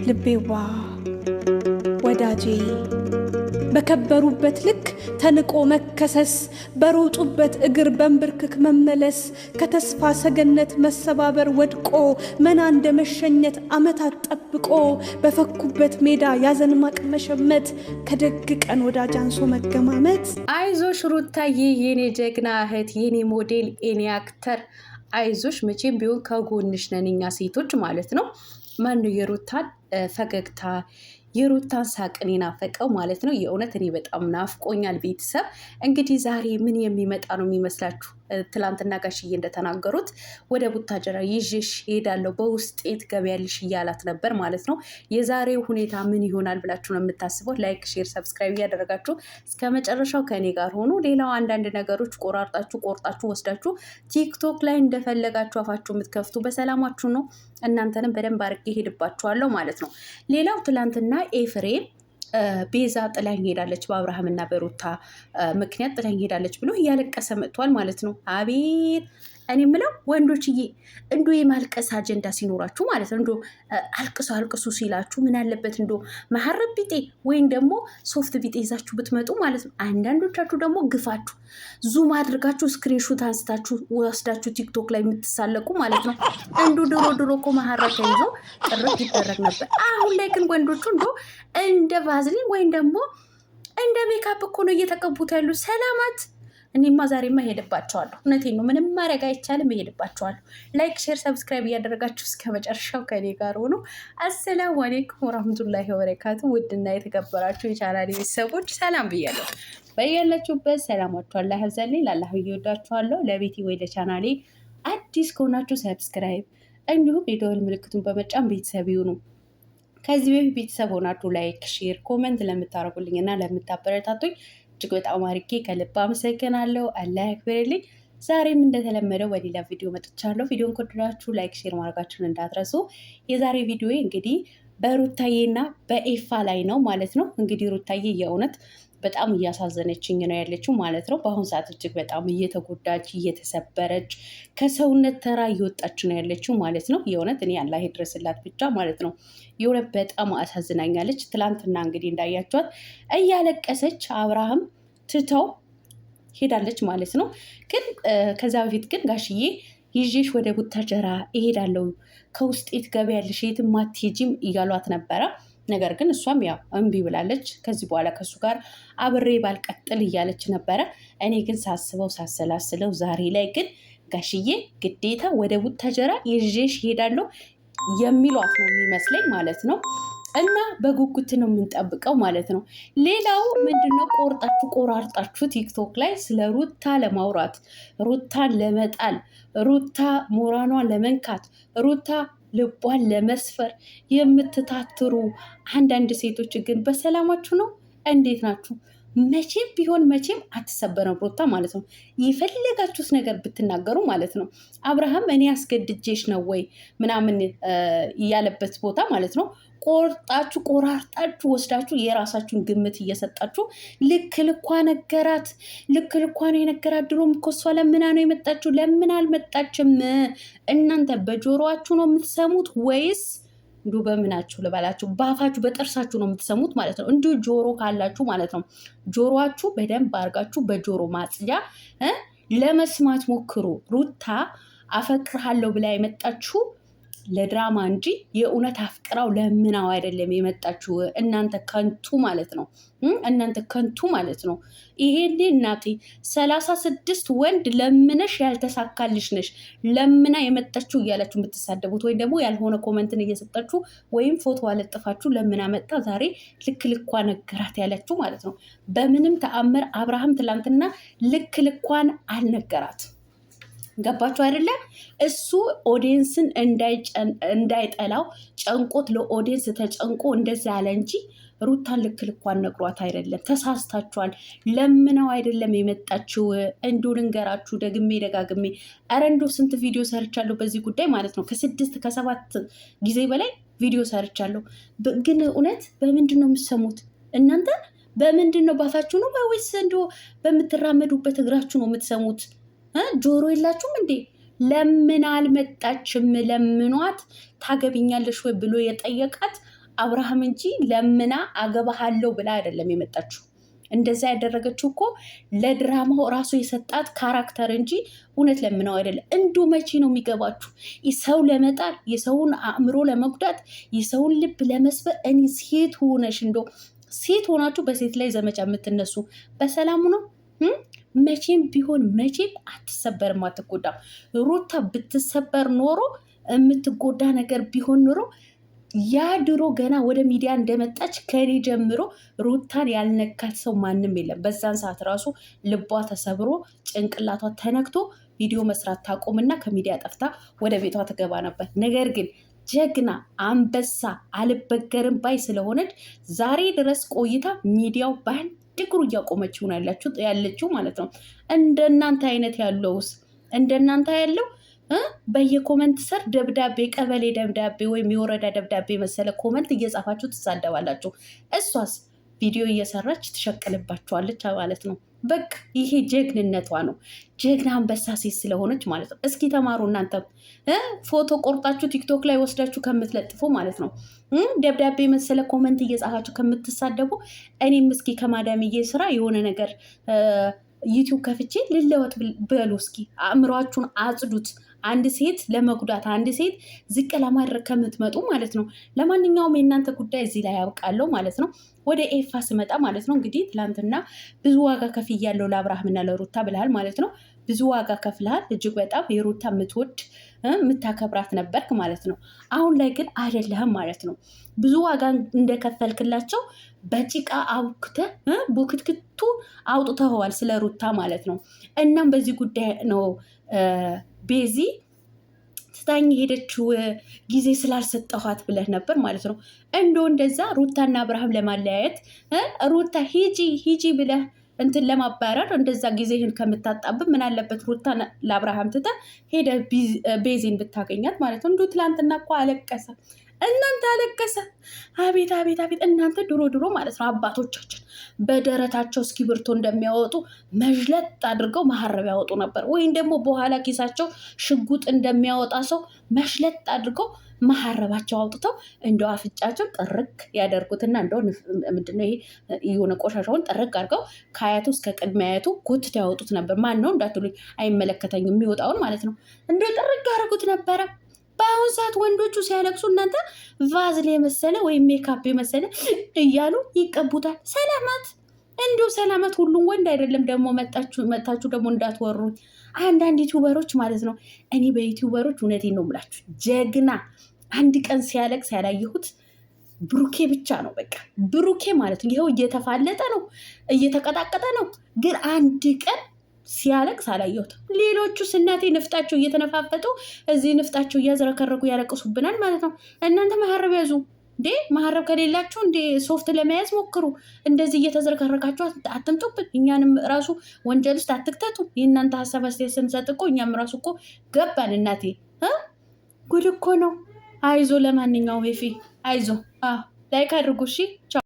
ልቤዋ ወዳጄ በከበሩበት ልክ ተንቆ መከሰስ በሮጡበት እግር በንብርክክ መመለስ ከተስፋ ሰገነት መሰባበር ወድቆ መና እንደ መሸኘት ዓመታት ጠብቆ በፈኩበት ሜዳ ያዘን ማቅ መሸመት ከደግ ቀን ወዳጅ አንሶ መገማመት። አይዞሽ ሩታዬ የኔ ጀግና እህት የኔ ሞዴል የኔ አክተር አይዞሽ፣ መቼም ቢሆን ከጎንሽ ነን እኛ ሴቶች ማለት ነው። ማነው የሩታን ፈገግታ የሩታን ሳቅን የናፈቀው ማለት ነው። የእውነት እኔ በጣም ናፍቆኛል። ቤተሰብ እንግዲህ ዛሬ ምን የሚመጣ ነው የሚመስላችሁ? ትላንትና ጋሽዬ እንደተናገሩት ወደ ቡታጀራ ይዤሽ እሄዳለሁ በውስጤ ትገቢያለሽ እያላት ነበር ማለት ነው። የዛሬው ሁኔታ ምን ይሆናል ብላችሁ ነው የምታስበው? ላይክ፣ ሼር፣ ሰብስክራይብ እያደረጋችሁ እስከ መጨረሻው ከእኔ ጋር ሆኑ። ሌላው አንዳንድ ነገሮች ቆርጣችሁ ወስዳችሁ ቲክቶክ ላይ እንደፈለጋችሁ አፋችሁ የምትከፍቱ በሰላማችሁ ነው። እናንተንም በደንብ አድርጌ ሄድባችኋለሁ ማለት ነው። ሌላው ትላንትና ኤፍሬም ቤዛ ጥላኝ ሄዳለች በአብርሃምና በሩታ ምክንያት ጥላኝ ሄዳለች ብሎ እያለቀሰ መጥቷል ማለት ነው። አቤት እኔ የምለው ወንዶችዬ እንዶ የማልቀስ አጀንዳ ሲኖራችሁ ማለት ነው፣ እንዶ አልቅሱ ሲላችሁ ምን አለበት እንዶ መሐረብ ቢጤ ወይም ደግሞ ሶፍት ቢጤ ይዛችሁ ብትመጡ ማለት ነው። አንዳንዶቻችሁ ደግሞ ግፋችሁ ዙም አድርጋችሁ ስክሪንሹት አንስታችሁ ወስዳችሁ ቲክቶክ ላይ የምትሳለቁ ማለት ነው። እንዶ ድሮ እኮ መሐረብ ተይዞ ጥርት ይደረግ ነበር። አሁን ላይ ግን ወንዶቹ እንዶ እንደ ቫዝሊን ወይም ደግሞ እንደ ሜካፕ እኮ ነው እየተቀቡት ያሉ። ሰላማት እኔማ ዛሬማ እሄድባቸዋለሁ። እውነቴን ነው፣ ምንም ማድረግ አይቻልም፣ እሄድባቸዋለሁ። ላይክ፣ ሼር፣ ሰብስክራይብ እያደረጋችሁ እስከ መጨረሻው ከኔ ጋር ሆኖ። አሰላሙ አሌይኩም ወራህመቱላሂ ወበረካቱ። ውድና የተከበራችሁ የቻናሌ ቤተሰቦች ሰላም ብያለሁ። በያላችሁበት ሰላማችሁ አላህ ያብዛልኝ። ላላህ እየወዳችኋለሁ። ለቤቴ ወይ ለቻናሌ አዲስ ከሆናችሁ ሰብስክራይብ እንዲሁም የደወል ምልክቱን በመጫን ቤተሰብ ይሁኑ። ከዚህ በፊት ቤተሰብ ሆናችሁ ላይክ፣ ሼር፣ ኮመንት ለምታደርጉልኝ እና ለምታበረታቱኝ እጅግ በጣም አድርጌ ከልብ አመሰግናለሁ። አላህ ያክብርልኝ። ዛሬም እንደተለመደው በሌላ ቪዲዮ መጥቻለሁ። ቪዲዮን ከወደዳችሁ ላይክ፣ ሼር ማድረጋችሁን እንዳትረሱ። የዛሬ ቪዲዮ እንግዲህ በሩታዬና በኤፋ ላይ ነው ማለት ነው። እንግዲህ ሩታዬ የእውነት በጣም እያሳዘነችኝ ነው ያለችው ማለት ነው። በአሁኑ ሰዓት እጅግ በጣም እየተጎዳች እየተሰበረች ከሰውነት ተራ እየወጣች ነው ያለችው ማለት ነው። የእውነት እኔ አላህ ይድረስላት ብቻ ማለት ነው። የእውነት በጣም አሳዝናኛለች። ትላንትና እንግዲህ እንዳያቸዋት እያለቀሰች አብርሃም ትተው ሄዳለች ማለት ነው። ግን ከዛ በፊት ግን ጋሽዬ ይዤሽ ወደ ቡታጀራ እሄዳለሁ ከውስጤ ትገቢያለሽ የትም አትሄጂም እያሏት ነበረ። ነገር ግን እሷም ያው እምቢ ብላለች። ከዚህ በኋላ ከሱ ጋር አብሬ ባልቀጥል እያለች ነበረ። እኔ ግን ሳሰላስለው ዛሬ ላይ ግን ጋሽዬ ግዴታ ወደ ቡታጀራ ይዤሽ እሄዳለሁ የሚሏት ነው የሚመስለኝ ማለት ነው። እና በጉጉት ነው የምንጠብቀው ማለት ነው። ሌላው ምንድነው ቆራርጣችሁ ቲክቶክ ላይ ስለ ሩታ ለማውራት፣ ሩታን ለመጣል፣ ሩታ ሞራኗን ለመንካት፣ ሩታ ልቧን ለመስፈር የምትታትሩ አንዳንድ ሴቶች ግን በሰላማችሁ ነው? እንዴት ናችሁ? መቼም ቢሆን መቼም አትሰበረም ሩታ ማለት ነው። የፈለጋችሁት ነገር ብትናገሩ ማለት ነው። አብርሃም እኔ አስገድጄሽ ነው ወይ ምናምን ያለበት ቦታ ማለት ነው። ቆራርጣችሁ ወስዳችሁ የራሳችሁን ግምት እየሰጣችሁ ልክ ልኳ ነገራት። ልክ ልኳ ነው የነገራት። ድሮም እኮ እሷ ለምና ነው የመጣችሁ። ለምን አልመጣችም? እናንተ በጆሮአችሁ ነው የምትሰሙት ወይስ እንዲሁ በምናችሁ ልበላችሁ በአፋችሁ በጥርሳችሁ ነው የምትሰሙት ማለት ነው። እንዲሁ ጆሮ ካላችሁ ማለት ነው ጆሮአችሁ በደንብ አድርጋችሁ በጆሮ ማጽጃ ለመስማት ሞክሩ። ሩታ አፈቅርሃለሁ ብላ የመጣችሁ ለድራማ እንጂ የእውነት አፍቅራው ለምናው አይደለም የመጣችሁ። እናንተ ከንቱ ማለት ነው። እናንተ ከንቱ ማለት ነው። ይሄኔ እናቴ 36 ወንድ ለምነሽ ያልተሳካልሽ ነሽ ለምና የመጣችሁ እያላችሁ የምትሳደቡት ወይም ደግሞ ያልሆነ ኮመንትን እየሰጣችሁ ወይም ፎቶ አለጥፋችሁ ለምና መጣ ዛሬ ልክ ልኳ ነገራት ያላችሁ ማለት ነው። በምንም ተአምር አብርሃም ትላንትና ልክ ልኳን አልነገራት። ገባችሁ አይደለም? እሱ ኦዲየንስን እንዳይጠላው ጨንቆት ለኦዲየንስ ተጨንቆ እንደዛ ያለ እንጂ ሩታን ልክ ልኳን ነግሯት አይደለም። ተሳስታችኋል። ለምነው አይደለም የመጣችው። እንዲሁ ልንገራችሁ ደግሜ ደጋግሜ፣ ኧረ እንዲሁ ስንት ቪዲዮ ሰርቻለሁ በዚህ ጉዳይ ማለት ነው። ከ6 ከ7 ጊዜ በላይ ቪዲዮ ሰርቻለሁ። ግን እውነት በምንድን ነው የምትሰሙት እናንተ? በምንድን ነው? ባፋችሁ ነው ወይስ እንዲሁ በምትራመዱበት እግራችሁ ነው የምትሰሙት? ጆሮ የላችሁም እንዴ? ለምን አልመጣችም? ለምኗት ታገቢኛለሽ ወይ ብሎ የጠየቃት አብርሃም እንጂ ለምና አገባሃለሁ ብላ አይደለም የመጣችው። እንደዛ ያደረገችው እኮ ለድራማው ራሱ የሰጣት ካራክተር እንጂ እውነት ለምነው አይደለም። እንዱ መቼ ነው የሚገባችሁ? ሰው ለመጣል፣ የሰውን አእምሮ ለመጉዳት፣ የሰውን ልብ ለመስበር። እኔ ሴት ሆነሽ እንዶ ሴት ሆናችሁ በሴት ላይ ዘመቻ የምትነሱ በሰላሙ ነው። መቼም ቢሆን መቼም አትሰበርም፣ አትጎዳም። ሩታ ብትሰበር ኖሮ የምትጎዳ ነገር ቢሆን ኖሮ ያ ድሮ ገና ወደ ሚዲያ እንደመጣች ከኔ ጀምሮ ሩታን ያልነካት ሰው ማንም የለም። በዛን ሰዓት ራሱ ልቧ ተሰብሮ ጭንቅላቷ ተነክቶ ቪዲዮ መስራት ታቆምና ከሚዲያ ጠፍታ ወደ ቤቷ ትገባ ነበር። ነገር ግን ጀግና አንበሳ አልበገርም ባይ ስለሆነች ዛሬ ድረስ ቆይታ ሚዲያው በአንድ እግሩ እያቆመችው ነው ያለችው ማለት ነው። እንደናንተ አይነት ያለውስ እንደናንተ ያለው በየኮመንት ስር ደብዳቤ፣ ቀበሌ ደብዳቤ ወይም የወረዳ ደብዳቤ መሰለ ኮመንት እየጻፋችሁ ትሳደባላችሁ። እሷስ ቪዲዮ እየሰራች ትሸቅልባችኋለች ማለት ነው። በቃ ይሄ ጀግንነቷ ነው። ጀግና አንበሳ ሴት ስለሆነች ማለት ነው። እስኪ ተማሩ እናንተም ፎቶ ቆርጣችሁ ቲክቶክ ላይ ወስዳችሁ ከምትለጥፉ ማለት ነው። ደብዳቤ መሰለ ኮመንት እየጻፋችሁ ከምትሳደቡ እኔም እስኪ ከማዳምዬ ስራ የሆነ ነገር ዩቲዩብ ከፍቼ ልለወጥ በሉ። እስኪ አእምሯችሁን አጽዱት። አንድ ሴት ለመጉዳት አንድ ሴት ዝቅ ለማድረግ ከምትመጡ ማለት ነው። ለማንኛውም የእናንተ ጉዳይ እዚህ ላይ ያብቃለሁ ማለት ነው። ወደ ኤፋ ስመጣ ማለት ነው እንግዲህ ትላንትና ብዙ ዋጋ ከፍያለሁ ለአብርሃምና ለሩታ ብለሃል ማለት ነው። ብዙ ዋጋ ከፍልሃል። እጅግ በጣም የሩታ የምትወድ የምታከብራት ነበርክ ማለት ነው። አሁን ላይ ግን አይደለህም ማለት ነው። ብዙ ዋጋ እንደከፈልክላቸው በጭቃ አቡክተህ ቡክትክቱ አውጥተኸዋል ስለ ሩታ ማለት ነው። እናም በዚህ ጉዳይ ነው ቤዚ ትታኝ ሄደችው ጊዜ ስላልሰጠኋት ብለህ ነበር ማለት ነው። እንደዛ ሩታና አብርሃም ለማለያየት ሩታ ሂጂ ብለህ እንትን ለማባረር እንደዛ ጊዜህን ከምታጣብብ ምን አለበት ሩታ ለአብርሃም ትተህ ሄደ ቤዚን ብታገኛት ማለት ነው። እንዲሁ ትላንትና እኮ አለቀሰ፣ እናንተ አለቀሰ። አቤት አቤት አቤት! እናንተ ድሮ ማለት ነው አባቶቻችን በደረታቸው እስክሪብቶ እንደሚያወጡ መዥለጥ አድርገው መሀረብ ያወጡ ነበር። ወይም ደግሞ በኋላ ኪሳቸው ሽጉጥ እንደሚያወጣ ሰው መሽለጥ አድርገው መሀረባቸው አውጥተው እንደው አፍጫቸው ጥርቅ ያደርጉትና እንደው ምንድነው ይሄ የሆነ ቆሻሻውን ጥርቅ አድርገው ከአያቱ እስከ ቅድመ አያቱ ጎትተው ያወጡት ነበር። ማን ነው እንዳትሉኝ፣ አይመለከተኝም፣ የሚወጣውን ማለት ነው። እንደው ጥርቅ ያደርጉት ነበረ። በአሁን ሰዓት ወንዶቹ ሲያለቅሱ እናንተ ቫዝል የመሰለ ወይም ሜካፕ የመሰለ እያሉ ይቀቡታል። ሰላማት እንዲሁ ሰላማት፣ ሁሉም ወንድ አይደለም። ደግሞ መጣችሁ ደግሞ እንዳትወሩኝ አንዳንድ ዩቲዩበሮች ማለት ነው። እኔ በዩቲዩበሮች እውነቴን ነው የምላችሁ ጀግና አንድ ቀን ሲያለቅስ ያላየሁት ብሩኬ ብቻ ነው። በቃ ብሩኬ ማለት ነው። ይኸው እየተፋለጠ ነው፣ እየተቀጣቀጠ ነው፣ ግን አንድ ቀን ሲያለቅስ አላየሁትም። ሌሎቹ እናቴ ንፍጣቸው እየተነፋፈጡ እዚህ ንፍጣቸው እያዝረከረኩ ያለቅሱብናል ማለት ነው። እናንተ መሀረብ ያዙ እንዴ! መሀረብ ከሌላችሁ እንዴ ሶፍት ለመያዝ ሞክሩ። እንደዚህ እየተዝረከረካችሁ አትምጡብን። እኛንም ራሱ ወንጀል ውስጥ አትክተቱ። የእናንተ ሀሳብ አስተያየት ስንሰጥ እኮ እኛም ራሱ እኮ ገባን። እናቴ ጉድ እኮ ነው። አይዞ ለማንኛውም አይዞ ላይክ አድርጉ እሺ።